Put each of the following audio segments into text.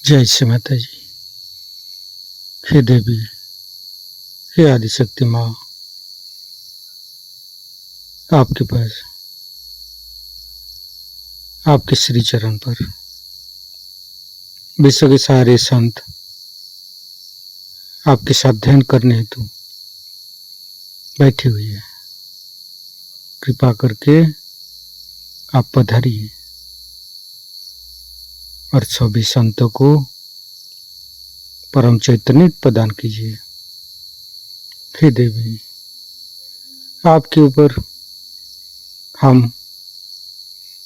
जय श्री माता जी। हे देवी, हे आदिशक्ति माँ, आपके पास आपके श्री चरण पर विश्व के सारे संत आपके साथ ध्यान करने हेतु बैठी हुई है। कृपा करके आप पधारिए और सभी संतों को परम चैतन्य प्रदान कीजिए। हे देवी, आपके ऊपर हम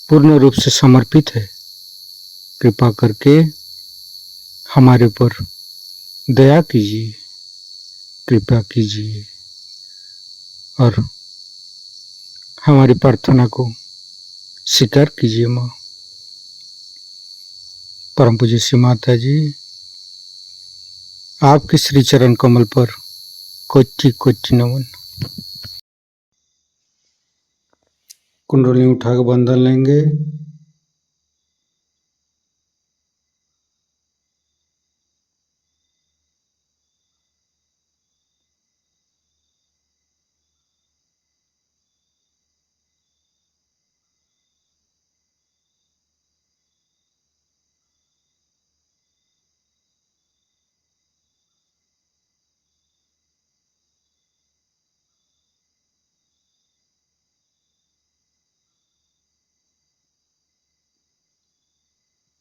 पूर्ण रूप से समर्पित है। कृपा करके हमारे ऊपर दया कीजिए, कृपा कीजिए और हमारी प्रार्थना को स्वीकार कीजिए। माँ परम पूज्य श्री माता जी, आपके श्री चरण कमल पर कोटि कोटि नमन। कुंडली उठाकर बंधन लेंगे।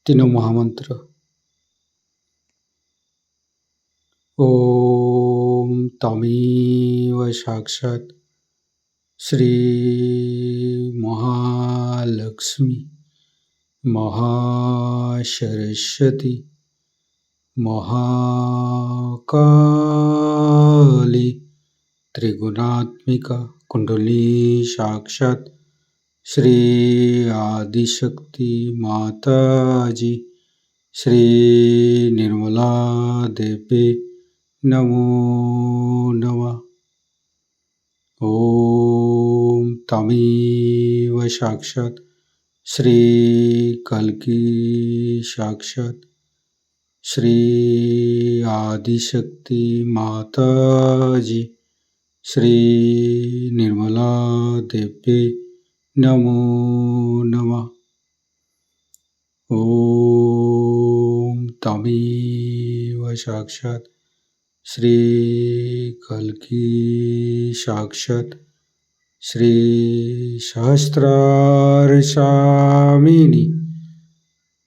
तीनों महामंत्र। ओम तमेव साक्षात् श्री महालक्ष्मी महासरस्वती महाकाली त्रिगुणात्मिका कुंडली साक्षात् श्री आदिशक्ति माता जी श्री निर्मला देवी नमो नमः। ओम तमेव साक्षात् श्री कल्की साक्षात् श्री आदिशक्ति माता जी श्री निर्मला देवी नमो नमः। ओम तमेव साक्षात् श्री कल्की साक्षात् श्री सहस्रार स्वामिनी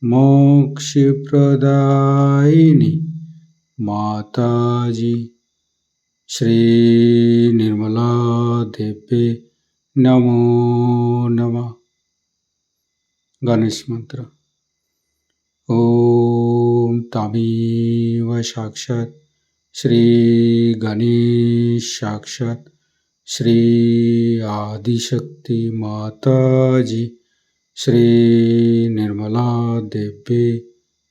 मोक्ष प्रदायिनी माता जी श्री निर्मला देवी नमो नमः। गणेश मंत्र। ओम तमेव साक्षात् श्री गणेश साक्षात् श्री आदिशक्ति माता जी श्री निर्मला देवी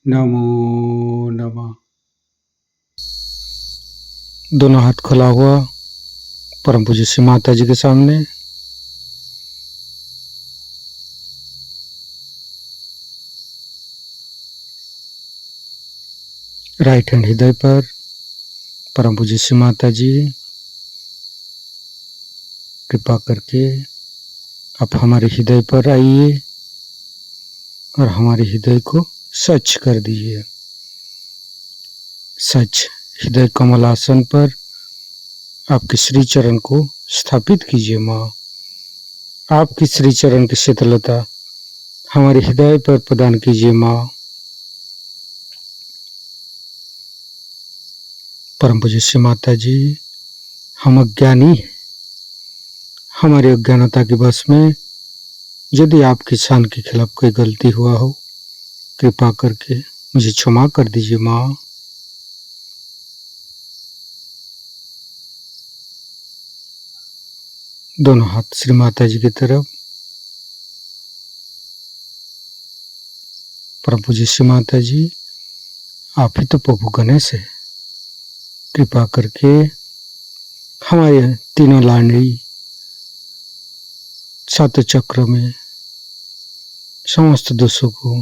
नमो नमः। दोनों हाथ खुला हुआ परम पूज्य श्री माता जी के सामने। राइट हैंड हृदय पर। परम पूज्य श्री माता जी, कृपा करके आप हमारे हृदय पर आइए और हमारे हृदय को स्वच्छ कर दीजिए। सच हृदय कमलासन पर आपके श्री चरण को स्थापित कीजिए। माँ, आपकी श्री चरण की शीतलता हमारे हृदय पर प्रदान कीजिए। माँ, परम पूज्य श्री माता जी, हम अज्ञानी हैं। हमारी अज्ञानता के वश में यदि आपकी शान के खिलाफ कोई गलती हुआ हो, कृपा करके मुझे क्षमा कर दीजिए। माँ, दोनों हाथ श्री माता जी की तरफ। परम पूज्य श्री माता जी, आप ही तो प्रभु गणेश है। कृपा करके हमारे तीनों लाडली सात चक्र में समस्त दोषों को,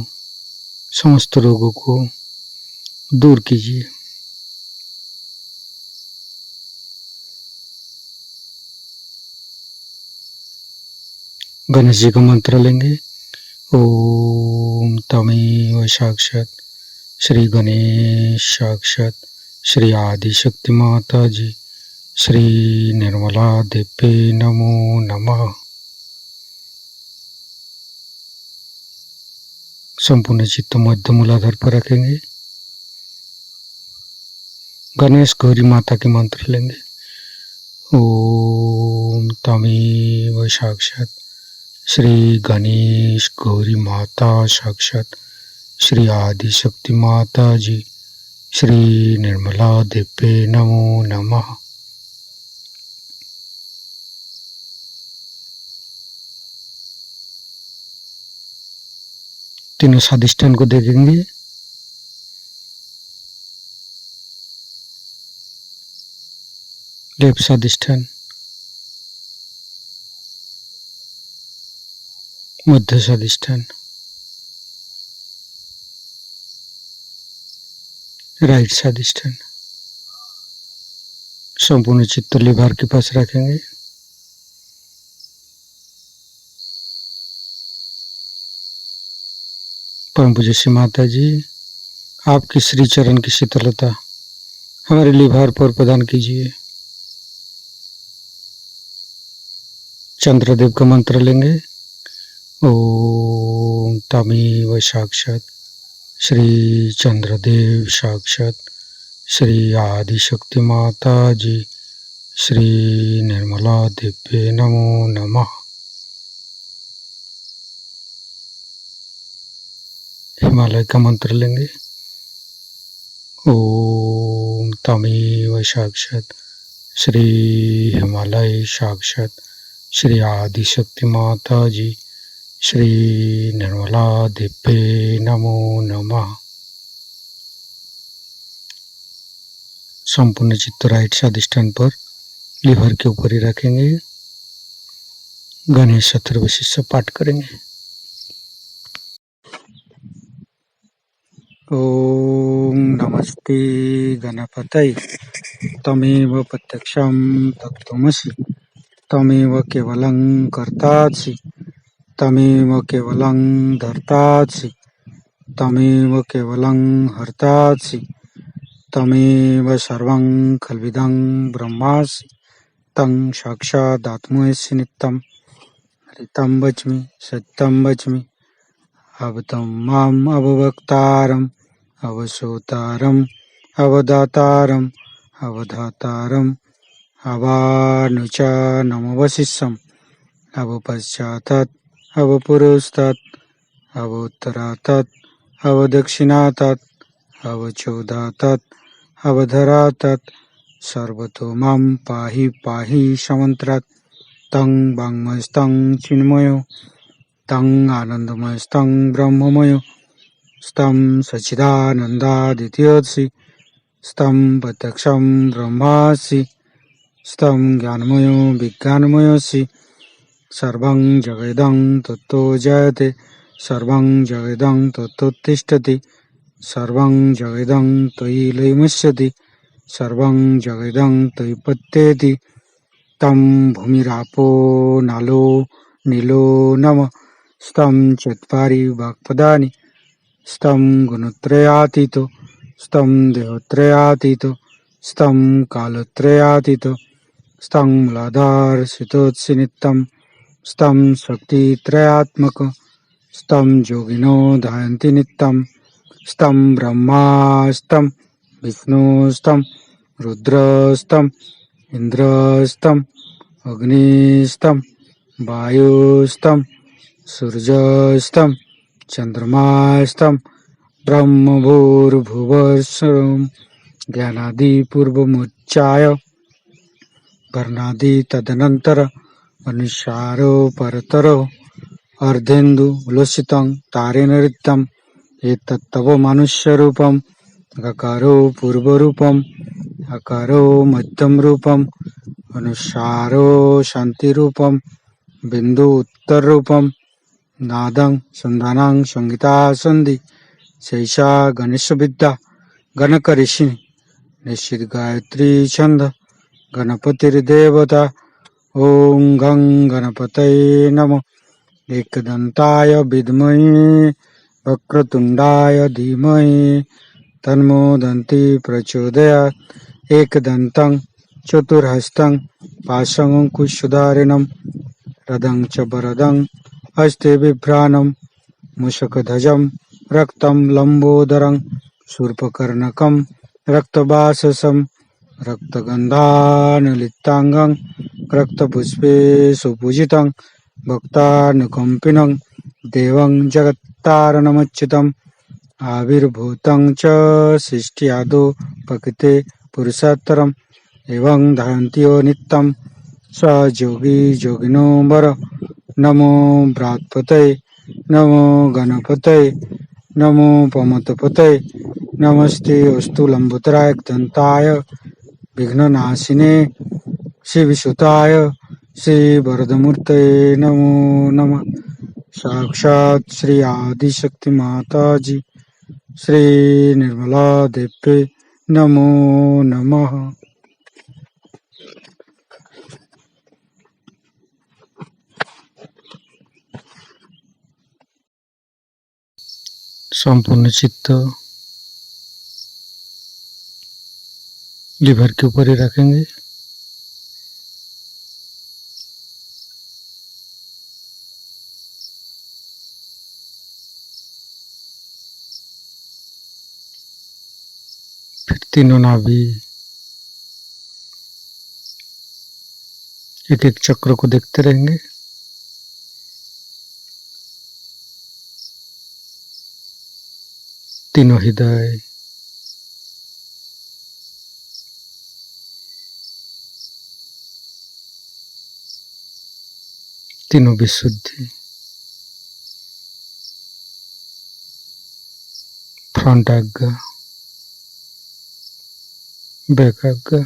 समस्त रोगों को दूर कीजिए। गणेश जी का मंत्र लेंगे। ओम तमेव साक्षात श्री गणेश साक्षात श्री आदि शक्ति माता जी श्री निर्मला देवी नमो नमः। संपूर्ण चित्त मध्य मूलाधार पर रखेंगे। गणेश गौरी माता के मंत्र लेंगे। ओम तमेव साक्षात श्री गणेश गौरी माता साक्षात श्री आदि शक्ति माता जी श्री निर्मला देवी नमो नमः। तीनों स्वादिष्ठान को देखेंगे। लेफ्ट स्वादिष्ठान, मध्य स्वादिष्ठान, राइट स्वादिष्ठान। संपूर्ण चित्त लिभार के पास रखेंगे। परम पूज्य श्री माता जी, आपकी श्री चरण की शीतलता हमारे लिभार पर प्रदान कीजिए। चंद्रदेव का मंत्र लेंगे। ओम तमेव साक्षात श्री चंद्रदेव साक्षात श्री आदि शक्ति माता जी श्री निर्मला देवी नमो नमः। हिमालय का मंत्र लेंगे। ओम तमेव साक्षात श्री हिमालय साक्षात श्री आदि शक्ति माता जी श्री निर्मला देवी नमो नमः। संपूर्ण चित्त राइट स्वादिष्ठान पर लिवर के ऊपर ही रखेंगे। गणेश अथर्वशीर्ष पाठ करेंगे। ओम नमस्ते गणपतये तमेव प्रत्यक्षं तत्त्वमसि तमेव केवलं कर्तासि तमेव केवलं धर्तासि तमेव केवलं हर्तासि तमेव सर्वं खल्विदं ब्रह्मासि तं साक्षादात्मसि नित्यं हरितं वच्मि सत्यं वच्मि अवतं माम् अववक्तारम् अवसोतारम् अवदातारम् अवधातारम् अवानुचानमवशिष्यम् अवपश्चातात् अवपुरस्तात् अवोत्तरातात् अवदक्षिणातात् अवचोदातात् अवधरातात् सर्वतो मां पाहि पाहि समन्त्रात् तं वाङ्मयस्तं चिन्मयो तं आनन्दमयस्तं ब्रह्ममयो स्तं सच्चिदानन्दादित्यसि स्तं प्रत्यक्षं ब्रह्मासि स्तं ज्ञानमयो विज्ञानमयोऽसि सर्वं जगदं तत्तो जयते सर्वं जगदं तत्तोत्तिष्ठति सर्वं जगदं त्वयि लयमस्यति सर्वं जगदं त्वयि पत्येति तं भूमिरापो नालो नीलो नमः स्तं चत्वारि वाक्पदानि स्तं गुणत्रयातीतो स्तं देहत्रयातीतो स्तं कालत्रयातीतो स्तं मूलाधारस्थितोऽसि नित्यं स्तं शक्तित्रयात्मक स्तं योगिनो ध्यायन्ति नित्यं स्तं ब्रह्मास्तं विष्णुस्तं रुद्रस्तं इन्द्रस्तं अग्निस्तं वायुस्तं सूर्यस्तं चन्द्रमास्तं ब्रह्मभूर्भुवस्सुरं ज्ञानादिपूर्वमुच्चाय वर्णादि तदनन्तर अनुसारो परतरो अर्धेन्दु उल्लसितं तारेण ऋतं एतत्तव मनुष्यरूपम् अकारो पूर्वरूपम् अकारो मध्यम रूपम् अनुसारो शान्तिरूपम् बिन्दु उत्तररूपम् नादं सन्धानं संगीता सन्धि शैषा गणेशविद्या गणक ऋषि निश्चित गायत्री छंद गणपतिर्देवता ओम गं गणपतये नमः। एकदंताय विद्महे वक्रतुंडाय धीमहि तन्नो दन्ति प्रचोदयात्। एकदन्तं चतुर्हस्तं पाशमंकुशधारिणं रदं च वरदं हस्ते बिभ्राणं मूषकध्वजं रक्तं लंबोदरं शूर्पकर्णकं रक्तवाससं रक्तगन्धानुलिप्ताङ्गं रक्तपुष्पे सुपूजितं भक्तानुकम्पिनं देवं जगत्तारणमच्युतम् आविर्भूतं च सृष्ट्यादौ प्रकृते पुरुषोत्तरम् एवं धारन्त्यो नित्यं स योगी योगिनो वर। नमो बृहत्पतये नमो गणपतये नमो पमतपतये नमस्ते अस्तु लंबोदराय दंताय विघ्ननाशिने शिवसुताय श्रीवरदमूर्तये नमो नमः। साक्षात् श्री आदिशक्ति माता जी श्री निर्मला देवी नमो नमः। संपूर्ण चित्त लीवर के ऊपर ही रखेंगे। फिर तीनों नाभि एक एक चक्र को देखते रहेंगे। तीनों हृदय तीनों विशुद्धि फ्रंट आज्ञा बैक आज्ञा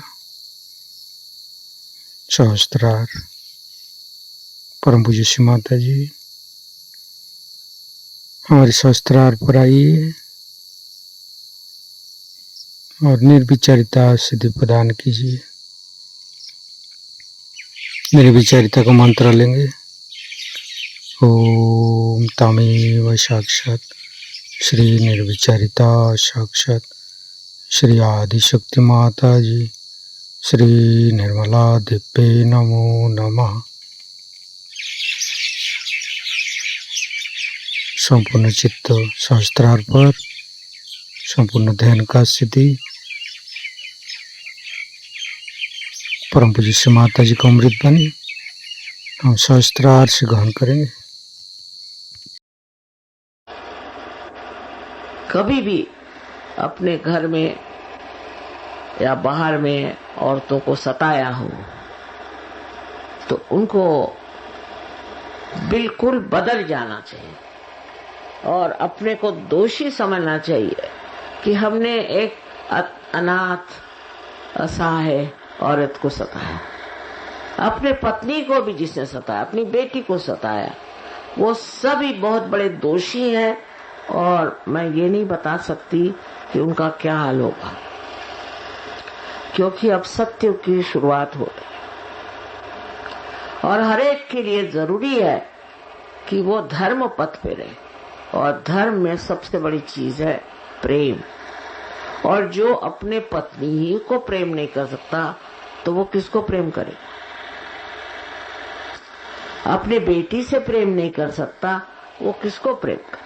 सहस्त्रार। परम पूज्य श्री माता जी हमारे सहस्त्रार पर आइए और निर्विचारिता सिद्धि प्रदान कीजिए। निर्विचारिता का मंत्र लेंगे। ओम तमेव साक्षात श्री निर्विचारिता साक्षात श्री आदिशक्ति माता जी श्री निर्मला देवी नमो नमः। संपूर्ण चित्त सहस्त्रार पर संपूर्ण ध्यान का स्थिति परम पूज्य श्री माता जी का अमृत बनी हम सहस्त्रार से ग्रहण करेंगे। कभी भी अपने घर में या बाहर में औरतों को सताया हो तो उनको बिल्कुल बदल जाना चाहिए और अपने को दोषी समझना चाहिए कि हमने एक अनाथ असहाय औरत को सताया। अपने पत्नी को भी जिसने सताया, अपनी बेटी को सताया, वो सभी बहुत बड़े दोषी हैं और मैं ये नहीं बता सकती कि उनका क्या हाल होगा, क्योंकि अब सत्य की शुरुआत हो रही और हर एक के लिए जरूरी है कि वो धर्म पथ पे रहे और धर्म में सबसे बड़ी चीज है प्रेम। और जो अपने पत्नी ही को प्रेम नहीं कर सकता तो वो किसको प्रेम करे? अपनी बेटी से प्रेम नहीं कर सकता वो किसको प्रेम करे?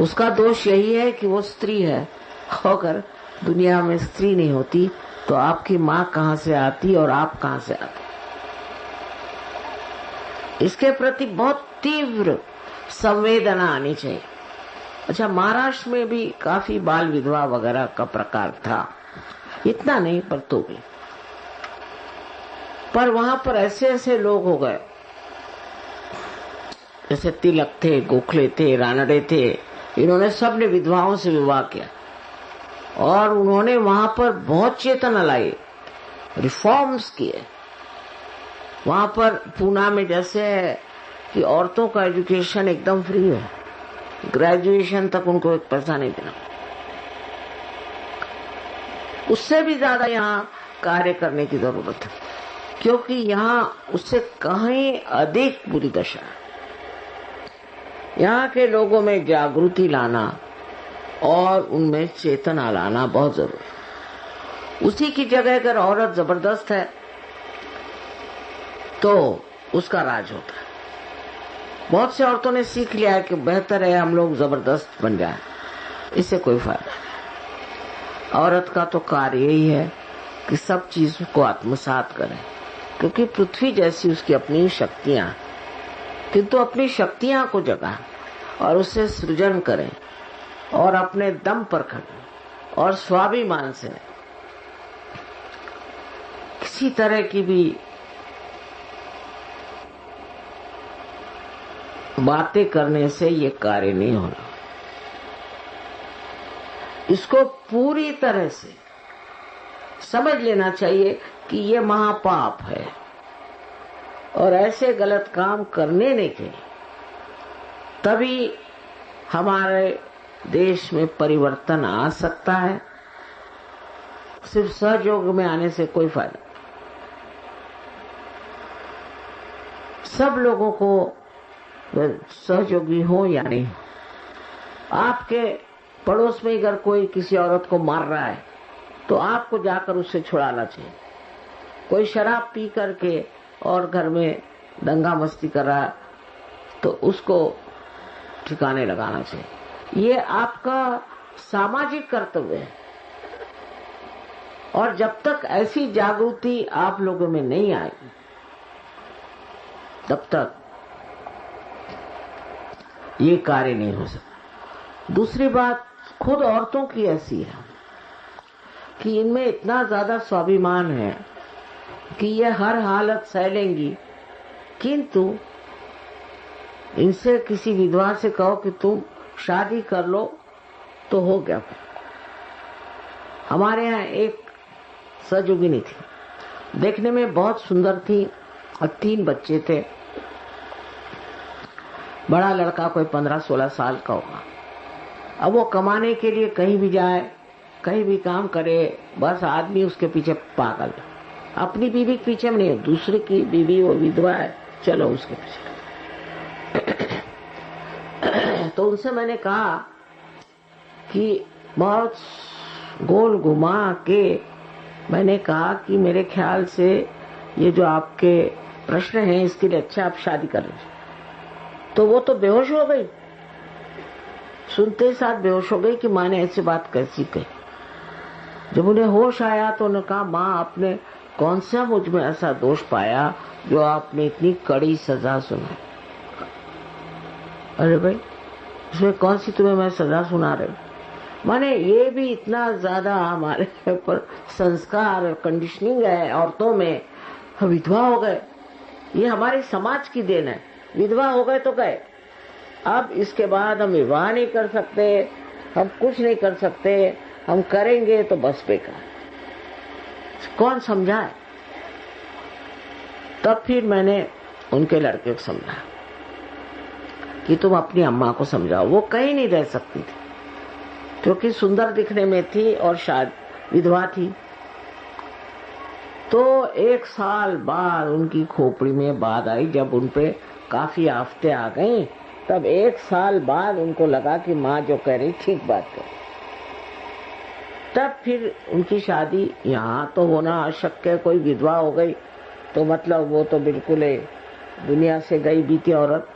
उसका दोष यही है कि वो स्त्री है। अगर दुनिया में स्त्री नहीं होती तो आपकी माँ कहाँ से आती और आप कहाँ से आते? इसके प्रति बहुत तीव्र संवेदना आनी चाहिए। अच्छा, महाराष्ट्र में भी काफी बाल विधवा वगैरह का प्रकार था, इतना नहीं पर तो भी, पर वहां पर ऐसे ऐसे लोग हो गए, जैसे तिलक थे, गोखले थे, रानडे थे, इन्होंने सबने विधवाओं से विवाह किया और उन्होंने वहां पर बहुत चेतना लाई, रिफॉर्म्स किए। वहां पर पूना में जैसे है कि औरतों का एजुकेशन एकदम फ्री है, ग्रेजुएशन तक उनको एक पैसा नहीं देना। उससे भी ज्यादा यहाँ कार्य करने की जरूरत है, क्योंकि यहाँ उससे कहीं अधिक बुरी दशा है। यहाँ के लोगों में जागृति लाना और उनमें चेतना लाना बहुत जरूरी है। उसी की जगह अगर औरत जबरदस्त है तो उसका राज होता है। बहुत से औरतों ने सीख लिया है कि बेहतर है हम लोग जबरदस्त बन जाएं, इससे कोई फायदा नहीं। औरत का तो कार्य यही है कि सब चीज को आत्मसात करे, क्योंकि पृथ्वी जैसी उसकी अपनी शक्तियां, किंतु अपनी शक्तियां को जगा और उससे सृजन करें और अपने दम पर खड़े और स्वाभिमान से, किसी तरह की भी बातें करने से ये कार्य नहीं होना। इसको पूरी तरह से समझ लेना चाहिए कि ये महापाप है और ऐसे गलत काम करने नहीं चाहिए। तभी हमारे देश में परिवर्तन आ सकता है। सिर्फ सहयोग में आने से कोई फायदा नहीं। सब लोगों को सहयोगी हो या नहीं, आपके पड़ोस में अगर कोई किसी औरत को मार रहा है तो आपको जाकर उससे छुड़ाना चाहिए। कोई शराब पी करके और घर में दंगा मस्ती कर रहा है तो उसको ठिकाने लगाना चाहिए। ये आपका सामाजिक कर्तव्य है। और जब तक ऐसी जागृति आप लोगों में नहीं आएगी तब तक ये कार्य नहीं हो सकता। दूसरी बात, खुद औरतों की ऐसी है कि इनमें इतना ज्यादा स्वाभिमान है कि ये हर हालत सह लेंगी, किंतु इनसे किसी विधवा से कहो कि तुम शादी कर लो तो हो गया। हमारे यहाँ एक सहयोगिनी थी, देखने में बहुत सुंदर थी और 3 बच्चे थे। बड़ा लड़का कोई 15-16 साल का होगा। अब वो कमाने के लिए कहीं भी जाए, कहीं भी काम करे, बस आदमी उसके पीछे पागल। अपनी बीवी के पीछे में नहीं, दूसरे की बीवी, वो विधवा है, चलो उसके पीछे। तो उनसे मैंने कहा कि बहुत गोल घुमा के मैंने कहा कि मेरे ख्याल से ये जो आपके प्रश्न हैं इसके लिए अच्छा आप शादी कर लीजिए। तो वो तो बेहोश हो गई, सुनते ही साथ बेहोश हो गई कि माँ ने ऐसी बात कैसी कही। जब उन्हें होश आया तो उन्होंने कहा, माँ आपने कौन सा मुझ में ऐसा दोष पाया जो आपने इतनी कड़ी सजा सुनाई। अरे भाई, इसमें कौन सी तुम्हें मैं सजा सुना रही। माने ये भी इतना ज्यादा हमारे पर संस्कार और कंडीशनिंग है औरतों में। विधवा हो गए, ये हमारे समाज की देन है। विधवा हो गए तो गए, अब इसके बाद हम विवाह नहीं कर सकते, हम कुछ नहीं कर सकते, हम करेंगे तो बस बेकार। कौन समझाए। तब फिर मैंने उनके लड़के को समझाया कि तुम अपनी अम्मा को समझाओ। वो कहीं नहीं रह सकती थी क्योंकि सुंदर दिखने में थी और शायद विधवा थी। तो 1 साल बाद उनकी खोपड़ी में बात आई, जब उनपे काफी आफतें आ गईं, तब 1 साल बाद उनको लगा कि माँ जो कह रही ठीक बात है। तब फिर उनकी शादी यहाँ तो होना अशक्य। कोई विधवा हो गई तो मतलब वो तो बिल्कुल दुनिया से गई बीती औरत।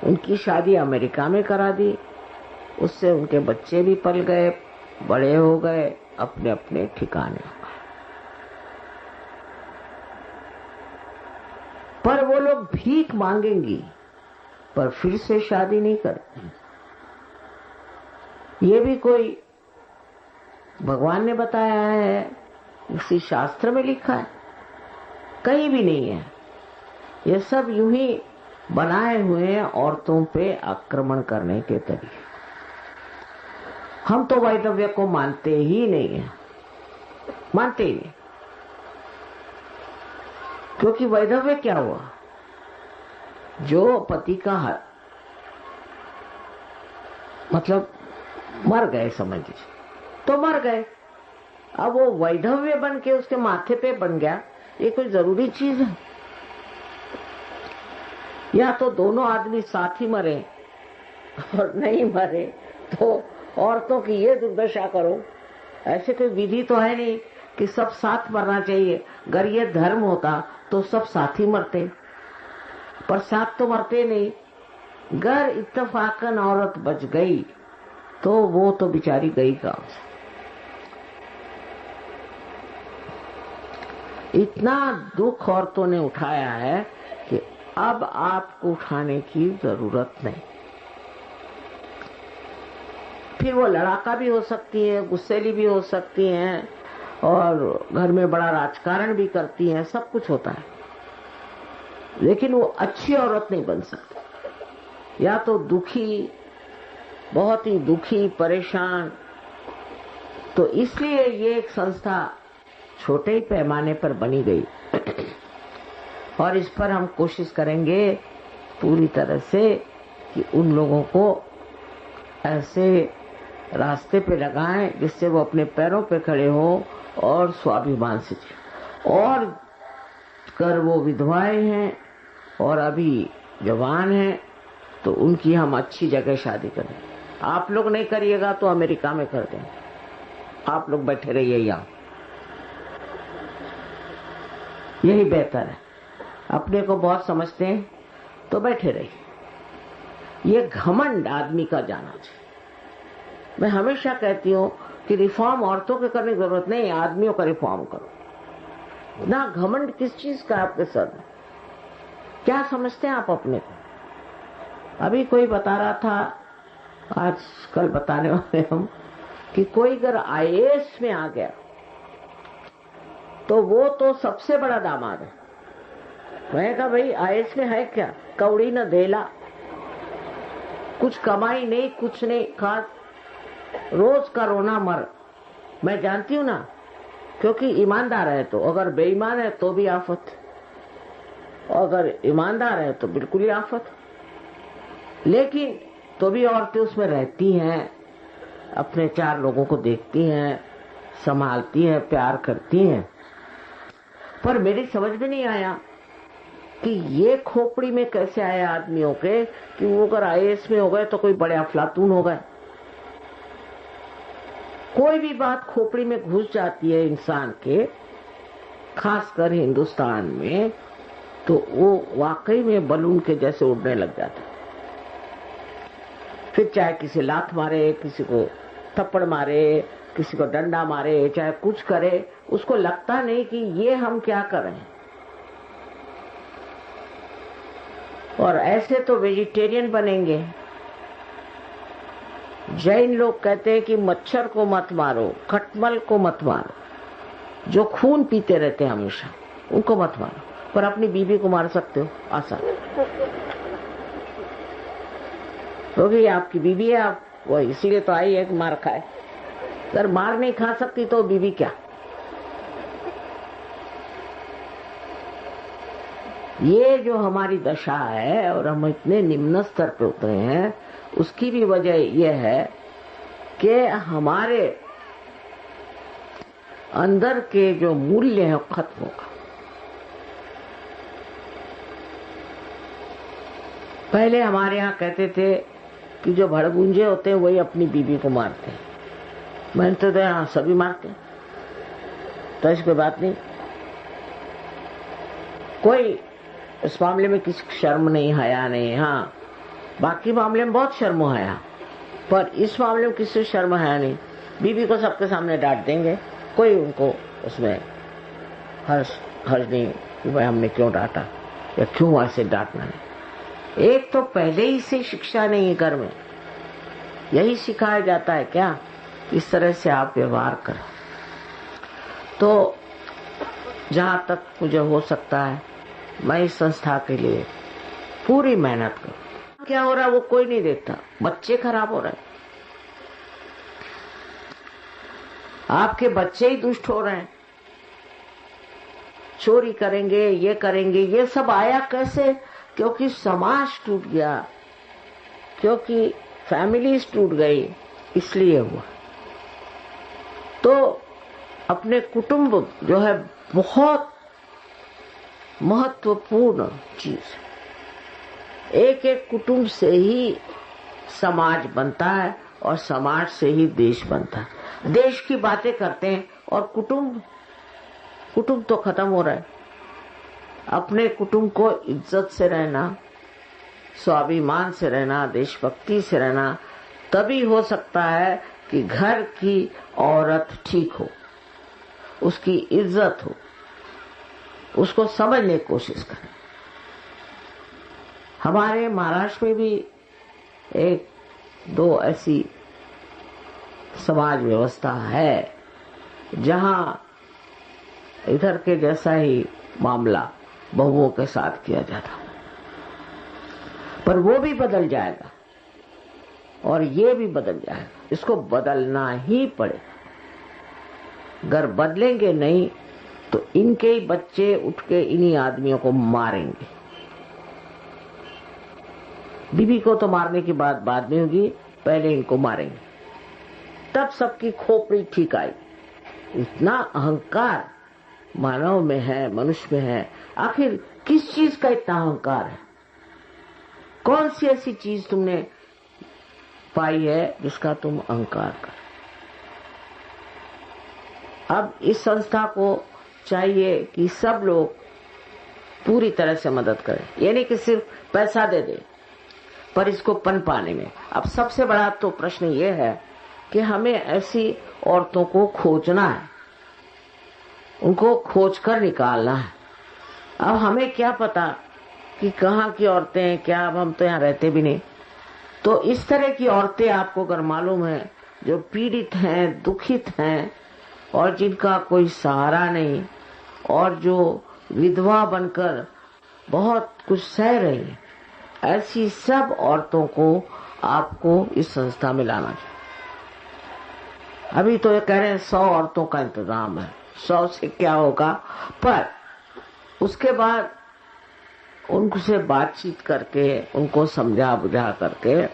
उनकी शादी अमेरिका में करा दी। उससे उनके बच्चे भी पल गए, बड़े हो गए, अपने अपने ठिकाने हो गए। पर वो लोग भीख मांगेंगी पर फिर से शादी नहीं करते। ये भी कोई भगवान ने बताया है, किसी शास्त्र में लिखा है, कहीं भी नहीं है। ये सब यूं ही बनाए हुए हैं औरतों पे आक्रमण करने के तरीके। हम तो वैधव्य को मानते ही नहीं है, मानते ही नहीं। क्योंकि वैधव्य क्या हुआ, जो पति का मतलब मर गए, समझ लीजिए, तो मर गए, अब वो वैधव्य बन के उसके माथे पे बन गया, ये कोई जरूरी चीज है? या तो दोनों आदमी साथ ही मरे और नहीं मरे तो औरतों की ये दुर्दशा करो। ऐसे कोई विधि तो है नहीं कि सब साथ मरना चाहिए। अगर ये धर्म होता तो सब साथ ही मरते, पर साथ तो मरते नहीं। अगर इत्तेफाकन औरत बच गई तो वो तो बेचारी गई काम से। इतना दुख औरतों ने उठाया है कि अब आपको उठाने की जरूरत नहीं। फिर वो लड़ाका भी हो सकती है, गुस्सेली भी हो सकती हैं, और घर में बड़ा राजकारण भी करती हैं, सब कुछ होता है, लेकिन वो अच्छी औरत नहीं बन सकती। या तो दुखी, बहुत ही दुखी, परेशान। तो इसलिए ये एक संस्था छोटे ही पैमाने पर बनी गई और इस पर हम कोशिश करेंगे पूरी तरह से कि उन लोगों को ऐसे रास्ते पे लगाएं जिससे वो अपने पैरों पे खड़े हो और स्वाभिमान से जिए। और कर वो विधवाएं हैं और अभी जवान हैं तो उनकी हम अच्छी जगह शादी करें। आप लोग नहीं करिएगा तो अमेरिका में कर दें, आप लोग बैठे रहिए यहाँ, यही बेहतर है। अपने को बहुत समझते हैं तो बैठे रहिए। ये घमंड आदमी का जाना चाहिए। मैं हमेशा कहती हूँ कि रिफॉर्म औरतों के करने की जरूरत नहीं, आदमियों का रिफॉर्म करो। ना घमंड किस चीज का आपके सर में, क्या समझते हैं आप अपने को? अभी कोई बता रहा था, आज कल बताने वाले हम, कि कोई अगर आईएएस में आ गया तो वो तो सबसे बड़ा दामाद है। मैंने कहा भाई आईएएस में है क्या? कौड़ी न देला, कुछ कमाई नहीं, कुछ नहीं, खास रोज का रोना मर। मैं जानती हूँ ना, क्योंकि ईमानदार है तो, अगर बेईमान है तो भी आफत, अगर ईमानदार है तो बिल्कुल ही आफत। लेकिन तो भी औरतें उसमें रहती हैं, अपने 4 लोगों को देखती हैं, संभालती हैं, प्यार करती हैं। पर मेरी समझ में नहीं आया कि ये खोपड़ी में कैसे आया आदमियों के कि वो अगर आईएएस में हो गए तो कोई बड़े अफलातून हो गए। कोई भी बात खोपड़ी में घुस जाती है इंसान के, खासकर हिंदुस्तान में, तो वो वाकई में बलून के जैसे उड़ने लग जाता है। फिर चाहे किसी लात मारे, किसी को थप्पड़ मारे, किसी को डंडा मारे, चाहे कुछ करे, उसको लगता नहीं कि ये हम क्या कर रहे हैं। और ऐसे तो वेजिटेरियन बनेंगे। जैन लोग कहते हैं कि मच्छर को मत मारो, खटमल को मत मारो, जो खून पीते रहते हैं हमेशा उनको मत मारो, पर अपनी बीवी को मार सकते हो आसान, क्योंकि आपकी बीवी है, आप वो इसीलिए तो आई है कि मार खाए। अगर मार नहीं खा सकती तो बीवी क्या? ये जो हमारी दशा है और हम इतने निम्न स्तर पे उतरे हैं, उसकी भी वजह यह है कि हमारे अंदर के जो मूल्य है खत्म होगा। पहले हमारे यहाँ कहते थे कि जो भड़बूंजे होते हैं वही अपनी बीवी को मारते हैं। मैंने तो यहाँ सभी मारते हैं, तो ऐसी कोई बात नहीं, कोई इस मामले में किसी शर्म नहीं, हया नहीं। हाँ, बाकी मामले में बहुत शर्म हया, पर इस मामले में किसी शर्म हया नहीं। बीवी को सबके सामने डांट देंगे, कोई उनको उसमें हर्ष नहीं कि भाई हमने क्यों डांटा या क्यों ऐसे डांटना है। एक तो पहले ही से शिक्षा नहीं है, घर में यही सिखाया जाता है क्या, इस तरह से आप व्यवहार करें। तो जहां तक मुझे हो सकता है मैं इस संस्था के लिए पूरी मेहनत करूं। क्या हो रहा है वो कोई नहीं देखता, बच्चे खराब हो रहे हैं, आपके बच्चे ही दुष्ट हो रहे हैं, चोरी करेंगे, ये करेंगे। ये सब आया कैसे? क्योंकि समाज टूट गया, क्योंकि फैमिलीज टूट गई, इसलिए हुआ। तो अपने कुटुंब जो है बहुत महत्वपूर्ण चीज। एक एक कुटुंब से ही समाज बनता है और समाज से ही देश बनता है। देश की बातें करते हैं और कुटुंब तो खत्म हो रहा है। अपने कुटुंब को इज्जत से रहना, स्वाभिमान से रहना, देशभक्ति से रहना, तभी हो सकता है कि घर की औरत ठीक हो, उसकी इज्जत हो, उसको समझने की कोशिश करें। हमारे महाराष्ट्र में भी एक दो ऐसी समाज व्यवस्था है जहां इधर के जैसा ही मामला बहुओं के साथ किया जाता, पर वो भी बदल जाएगा और ये भी बदल जाएगा। इसको बदलना ही पड़ेगा। अगर बदलेंगे नहीं तो इनके ही बच्चे उठ के इन्हीं आदमियों को मारेंगे। बीबी को तो मारने की बात बाद में होगी, पहले इनको मारेंगे, तब सबकी खोपड़ी ठीक आई। इतना अहंकार मानव में है, मनुष्य में है। आखिर किस चीज का इतना अहंकार है? कौन सी ऐसी चीज तुमने पाई है जिसका तुम अहंकार कर? अब इस संस्था को चाहिए कि सब लोग पूरी तरह से मदद करें, यानी कि सिर्फ पैसा दे दे, पर इसको पन पाने में। अब सबसे बड़ा तो प्रश्न ये है कि हमें ऐसी औरतों को खोजना है, उनको खोज कर निकालना है। अब हमें क्या पता कि कहाँ की औरतें हैं, क्या? अब हम तो यहाँ रहते भी नहीं। तो इस तरह की औरतें आपको अगर मालूम है, जो पीड़ित हैं, दुखित हैं और जिनका कोई सहारा नहीं, और जो विधवा बनकर बहुत कुछ सह रही है, ऐसी सब औरतों को आपको इस संस्था में लाना चाहिए। अभी तो ये कह रहे हैं 100 औरतों का इंतजाम है। 100 से क्या होगा, पर उसके बाद उनसे बातचीत करके, उनको समझा बुझा करके,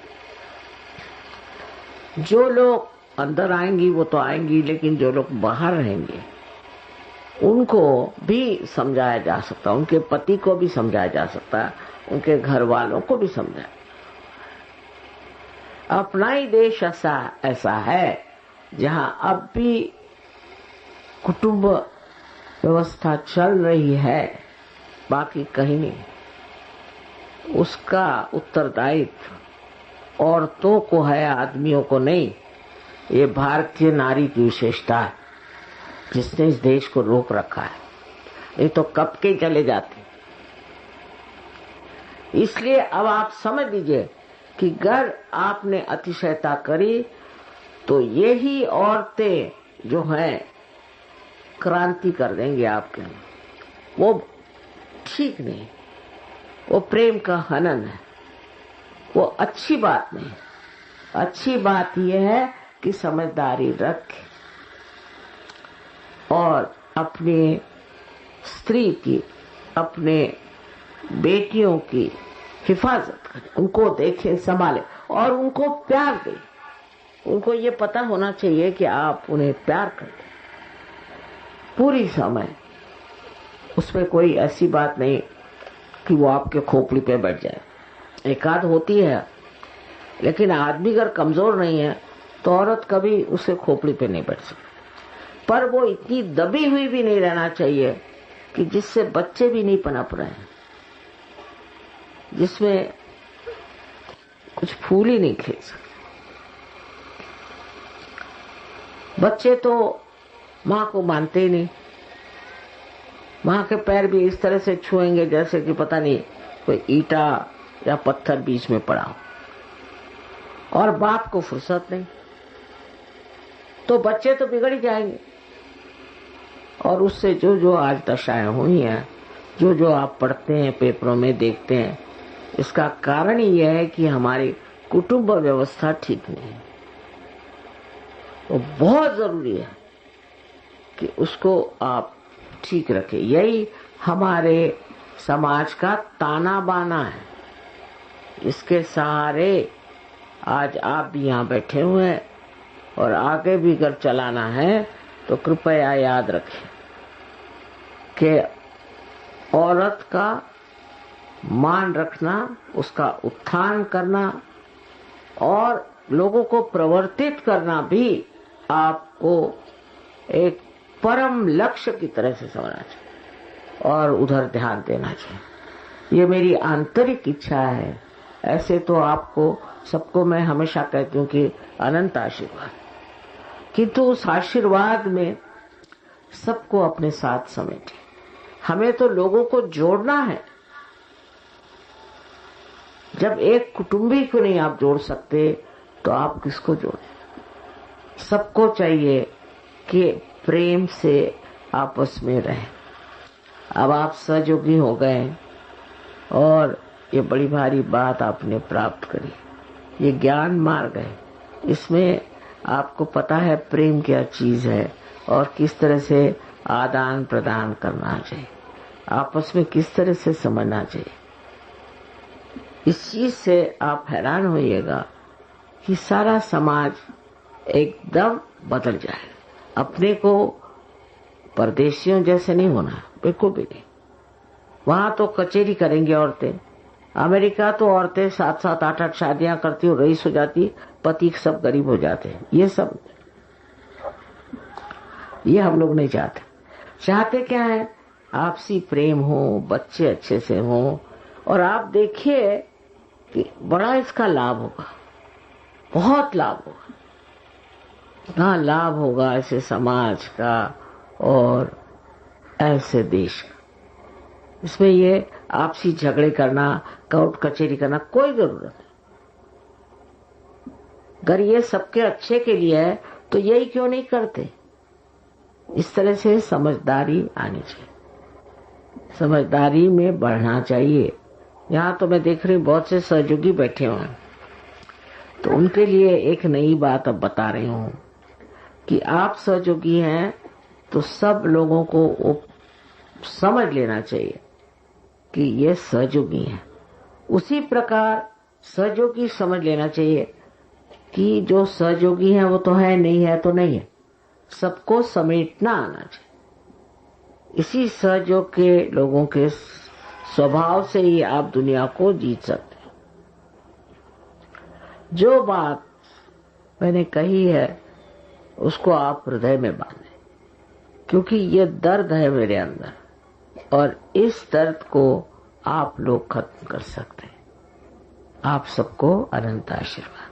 जो लोग अंदर आएंगी वो तो आएंगी, लेकिन जो लोग बाहर रहेंगे उनको भी समझाया जा सकता, उनके पति को भी समझाया जा सकता, उनके घर वालों को भी समझाया। अपना ही देश ऐसा है जहां अब भी कुटुंब व्यवस्था चल रही है, बाकी कहीं नहीं। उसका उत्तरदायित्व औरतों को है, आदमियों को नहीं। ये भारतीय नारी की विशेषता है जिसने इस देश को रोक रखा है, ये तो कब के चले जाते। इसलिए अब आप समझ लीजिए कि अगर आपने अतिशयता करी तो यही औरतें जो हैं क्रांति कर देंगे आपके लिए। वो ठीक नहीं, वो प्रेम का हनन है, वो अच्छी बात नहीं। अच्छी बात यह है कि समझदारी रखें और अपने स्त्री की, अपने बेटियों की हिफाजत करें, उनको देखें, संभालें और उनको प्यार दें। उनको ये पता होना चाहिए कि आप उन्हें प्यार करते पूरी समय। उसमें कोई ऐसी बात नहीं कि वो आपके खोपड़ी पे बैठ जाए। एक आध होती है, लेकिन आदमी अगर कमजोर नहीं है तो औरत कभी उसे खोपड़ी पे नहीं बैठ सकती। पर वो इतनी दबी हुई भी नहीं रहना चाहिए कि जिससे बच्चे भी नहीं पनप रहे हैं, जिसमें कुछ फूल ही नहीं खिल सकते। बच्चे तो माँ को मानते ही नहीं, माँ के पैर भी इस तरह से छुएंगे जैसे कि पता नहीं कोई ईटा या पत्थर बीच में पड़ा हो, और बाप को फुर्सत नहीं, तो बच्चे तो बिगड़ ही जाएंगे। और उससे जो जो आज दशाएं हुई हैं, जो जो आप पढ़ते हैं, पेपरों में देखते हैं, इसका कारण ही यह है कि हमारी कुटुंब व्यवस्था ठीक नहीं है। वो बहुत जरूरी है कि उसको आप ठीक रखें। यही हमारे समाज का ताना बाना है। इसके सहारे आज आप भी यहाँ बैठे हुए हैं, और आगे भी अगर चलाना है तो तो कृपया याद रखें कि औरत का मान रखना, उसका उत्थान करना और लोगों को प्रवर्तित करना भी आपको एक परम लक्ष्य की तरह से समझना चाहिए और उधर ध्यान देना चाहिए। ये मेरी आंतरिक इच्छा है। ऐसे तो आपको सबको मैं हमेशा कहती हूँ कि अनंत आशीर्वाद, किंतु उस आशीर्वाद में सबको अपने साथ समेटे। हमें तो लोगों को जोड़ना है। जब एक कुटुंबी को नहीं आप जोड़ सकते तो आप किसको जोड़ें? सबको चाहिए कि प्रेम से आपस में रहें। अब आप सहयोगी हो गए और ये बड़ी भारी बात आपने प्राप्त करी, ये ज्ञान मार्ग है। इसमें आपको पता है प्रेम क्या चीज है और किस तरह से आदान प्रदान करना चाहिए, आपस में किस तरह से समझना चाहिए। इस चीज से आप हैरान होइएगा कि सारा समाज एकदम बदल जाए। अपने को परदेशियों जैसे नहीं होना, बिल्कुल भी नहीं। वहां तो कचेरी करेंगी औरतें। अमेरिका तो औरतें 7-7 8-8 शादियां करती और रईस हो जाती, पति सब गरीब हो जाते हैं। ये हम लोग नहीं चाहते। चाहते क्या है? आपसी प्रेम हो, बच्चे अच्छे से हो, और आप देखिए कि बड़ा इसका लाभ होगा, बहुत लाभ होगा। इतना लाभ होगा ऐसे समाज का और ऐसे देश का। इसमें ये आपसी झगड़े करना, कोर्ट कचहरी करना कोई जरूरत नहीं। अगर ये सबके अच्छे के लिए है तो यही क्यों नहीं करते? इस तरह से समझदारी आनी चाहिए, समझदारी में बढ़ना चाहिए। यहाँ तो मैं देख रही हूँ बहुत से सहयोगी बैठे हुए हैं, तो उनके लिए एक नई बात अब बता रही हूँ कि आप सहयोगी हैं तो सब लोगों को समझ लेना चाहिए कि ये सहयोगी हैं। उसी प्रकार सहयोगी समझ लेना चाहिए कि जो सहयोगी हैं वो तो है, नहीं है तो नहीं है। सबको समेटना आना चाहिए। इसी सहयोग के लोगों के स्वभाव से ही आप दुनिया को जीत सकते हैं। जो बात मैंने कही है उसको आप हृदय में बांधें, क्योंकि ये दर्द है मेरे अंदर और इस दर्द को आप लोग खत्म कर सकते हैं। आप सबको अनंत आशीर्वाद।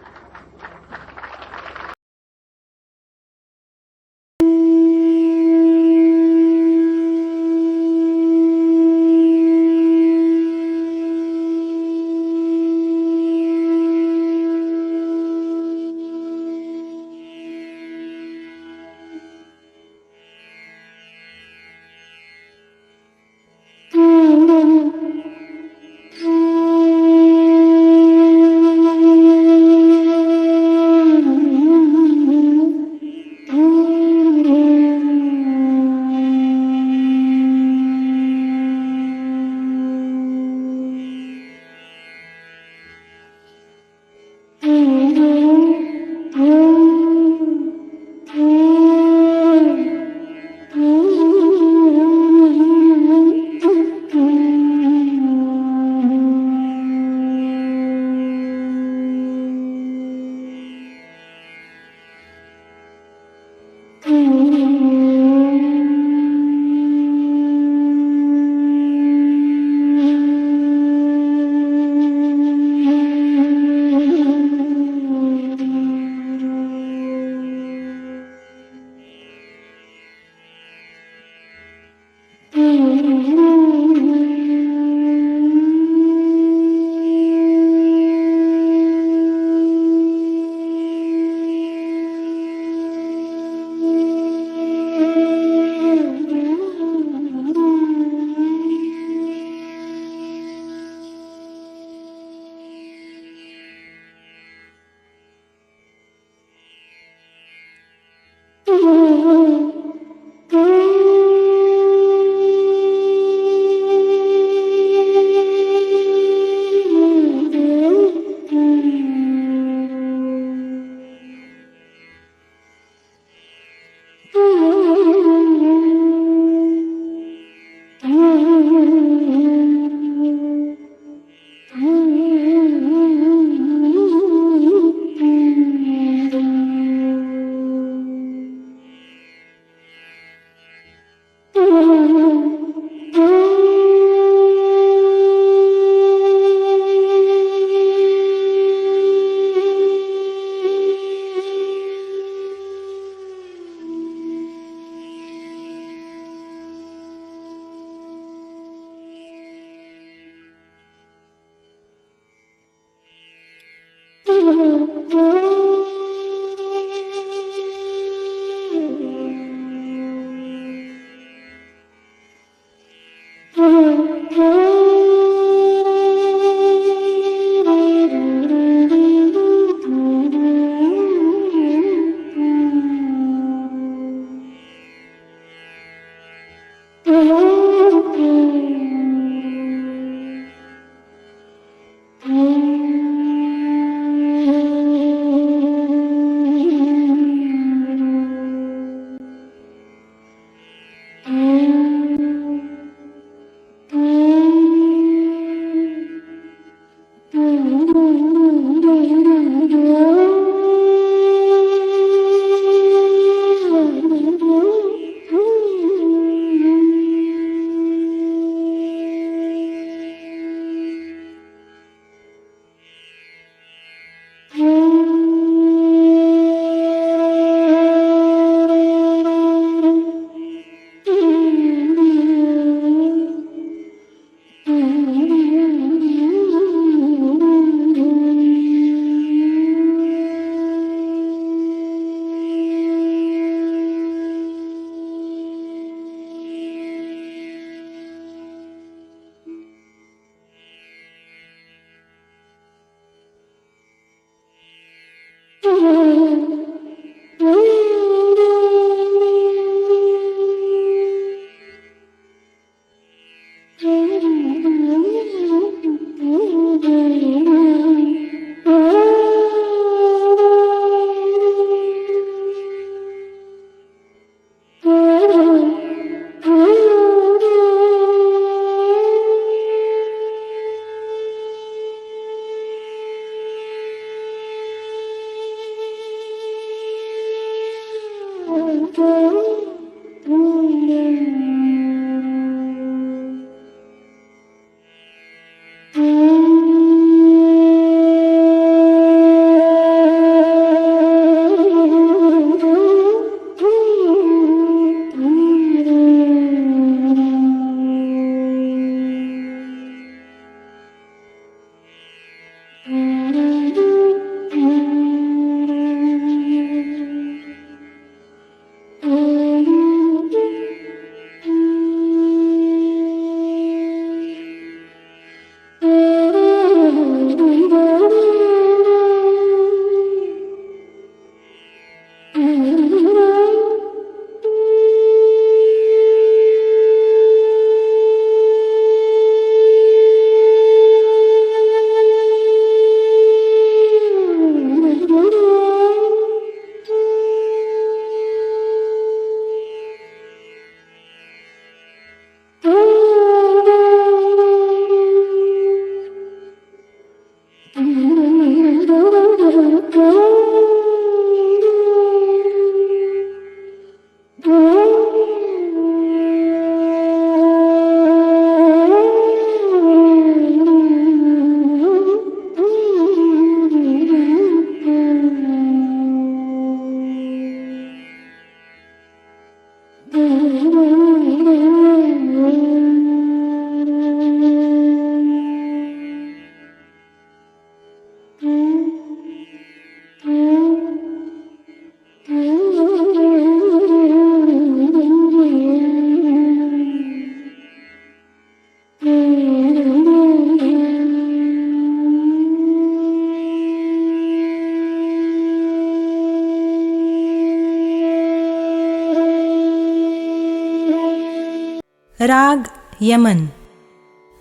राग यमन।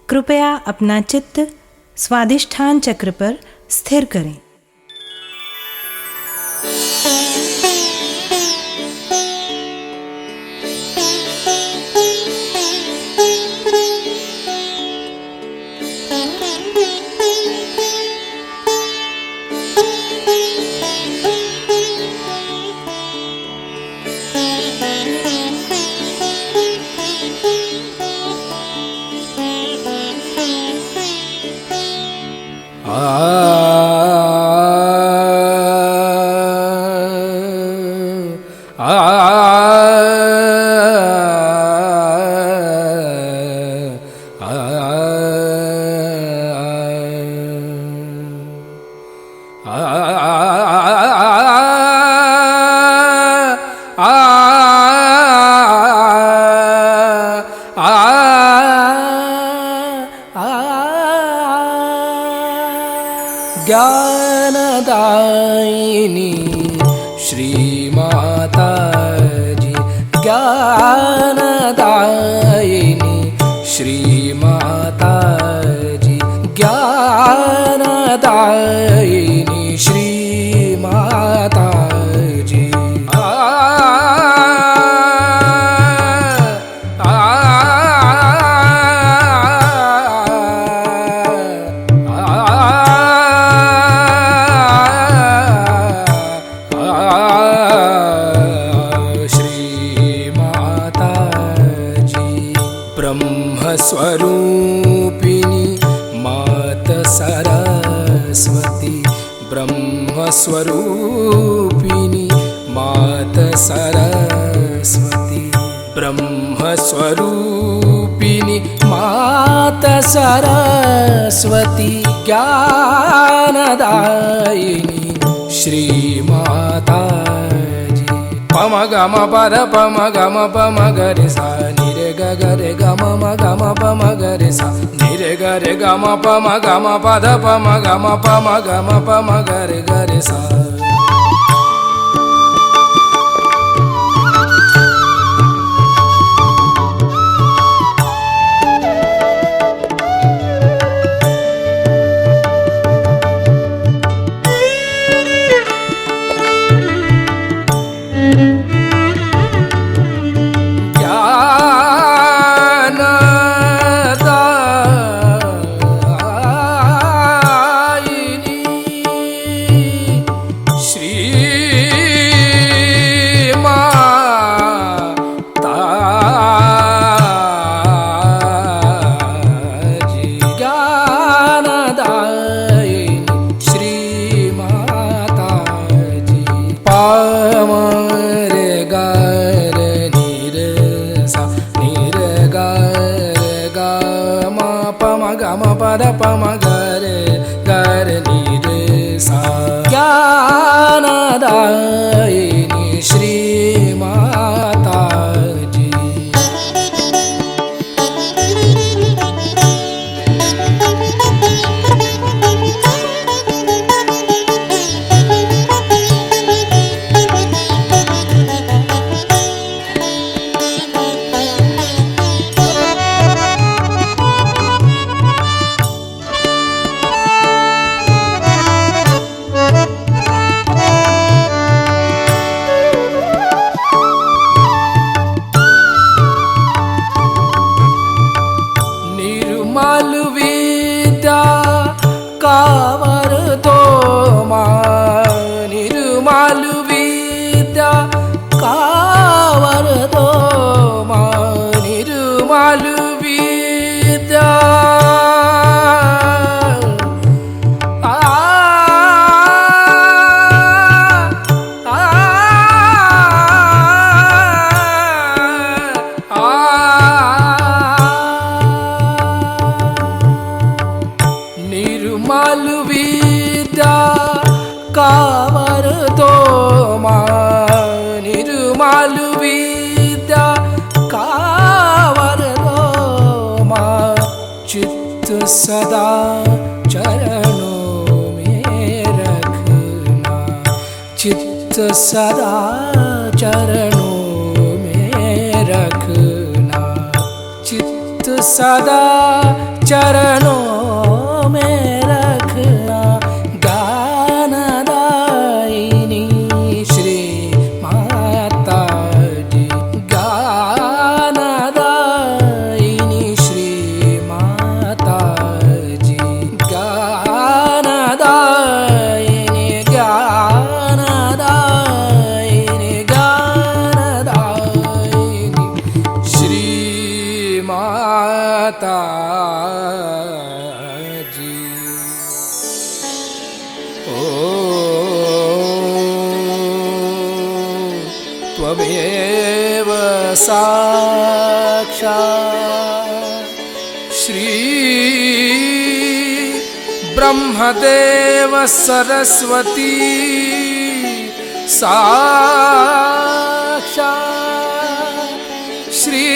कृपया अपना चित्त स्वादिष्ठान चक्र पर स्थिर करें। ज्ञानदायिनी श्री माता जी, ज्ञानदायिनी श्री माता जी, ज्ञानदायिनी श्री माता जी। स्वरूपिणी मात सरस्वती, ब्रह्मस्वरूपिणी मात सरस्वती, ब्रह्मस्वरूपिणी मात सरस्वती, ज्ञानदायिनी श्री माता जी। पम गम पद पम गम पम गरे सा निरे ग रे गम म गम पम गरे सा निरे ग रे गम पम गम पद पम गम पम गरे सा। पम गरे गरे नी रे सा ज्ञानदायिनी श्री माता जी। निर्मल विद्या कावर दो माँ, निर्मल विद्या कावर दो माँ, निर्मल विद्या आ, आ, निर्मल विद्या कावर दो माँ, निर्मल विद्या कावर दो माँ, चित्त सदा चरणों में रखना, चित्त सदा चरणों में रखना, चित्त सदा चरणों में रखना, ज्ञानदायिनी श्री माता जी, ज्ञानदायिनी श्री माता जी, ज्ञानदायिनी ज्ञानदायिनी ज्ञानदायिनी श्री माता जी। ओ त्वमेव साक्षात् श्री ब्रह्मदेव सरस्वती साक्षात् श्री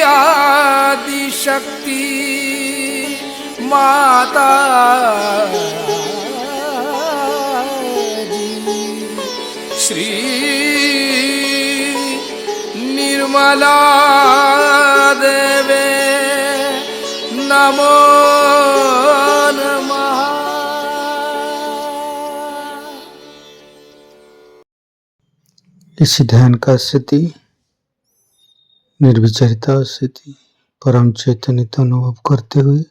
आदिशक्ति माता जी, श्री निर्मला देवे नमो नमः। इसी ध्यान का स्थिति, निर्विचारिता स्थिति, परम चैतन्य अनुभव करते हुए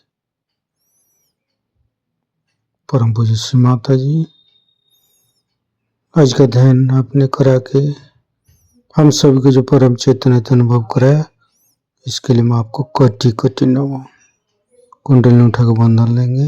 परम पूज्य श्री माता जी, आज का ध्यान आपने करा के हम सभी को जो परम चैतन्य अनुभव कराया, इसके लिए मैं आपको कोटि कोटि नमः। कुंडली उठा के बंधन लेंगे।